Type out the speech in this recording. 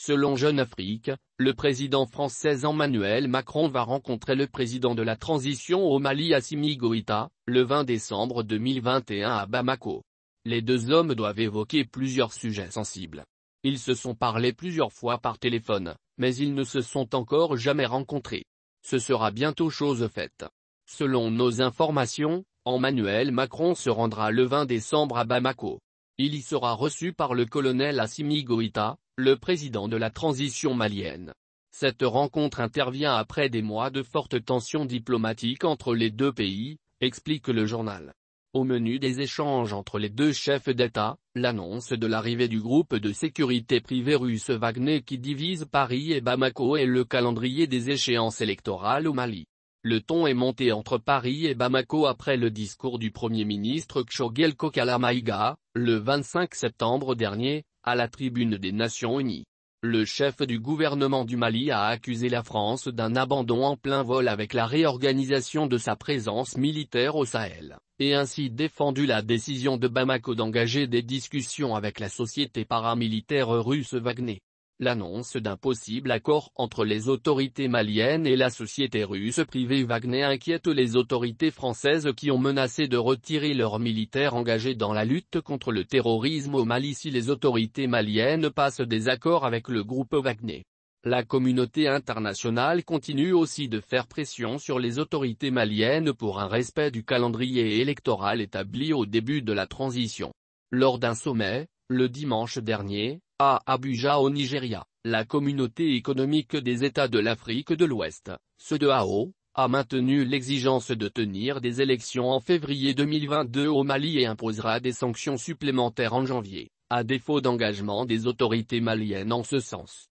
Selon Jeune Afrique, le président français Emmanuel Macron va rencontrer le président de la transition au Mali Assimi Goïta, le 20 décembre 2021 à Bamako. Les deux hommes doivent évoquer plusieurs sujets sensibles. Ils se sont parlé plusieurs fois par téléphone, mais ils ne se sont encore jamais rencontrés. Ce sera bientôt chose faite. Selon nos informations, Emmanuel Macron se rendra le 20 décembre à Bamako. Il y sera reçu par le colonel Assimi Goïta, le président de la transition malienne. Cette rencontre intervient après des mois de fortes tensions diplomatiques entre les deux pays, explique le journal. Au menu des échanges entre les deux chefs d'État, l'annonce de l'arrivée du groupe de sécurité privé russe Wagner qui divise Paris et Bamako et le calendrier des échéances électorales au Mali. Le ton est monté entre Paris et Bamako après le discours du Premier ministre Choguel Kokala Maïga, le 25 septembre dernier, à la tribune des Nations Unies. Le chef du gouvernement du Mali a accusé la France d'un abandon en plein vol avec la réorganisation de sa présence militaire au Sahel, et ainsi défendu la décision de Bamako d'engager des discussions avec la société paramilitaire russe Wagner. L'annonce d'un possible accord entre les autorités maliennes et la société russe privée Wagner inquiète les autorités françaises qui ont menacé de retirer leurs militaires engagés dans la lutte contre le terrorisme au Mali si les autorités maliennes passent des accords avec le groupe Wagner. La communauté internationale continue aussi de faire pression sur les autorités maliennes pour un respect du calendrier électoral établi au début de la transition. Lors d'un sommet, le dimanche dernier, à Abuja au Nigeria, la communauté économique des États de l'Afrique de l'Ouest, CEDEAO, a maintenu l'exigence de tenir des élections en février 2022 au Mali et imposera des sanctions supplémentaires en janvier, à défaut d'engagement des autorités maliennes en ce sens.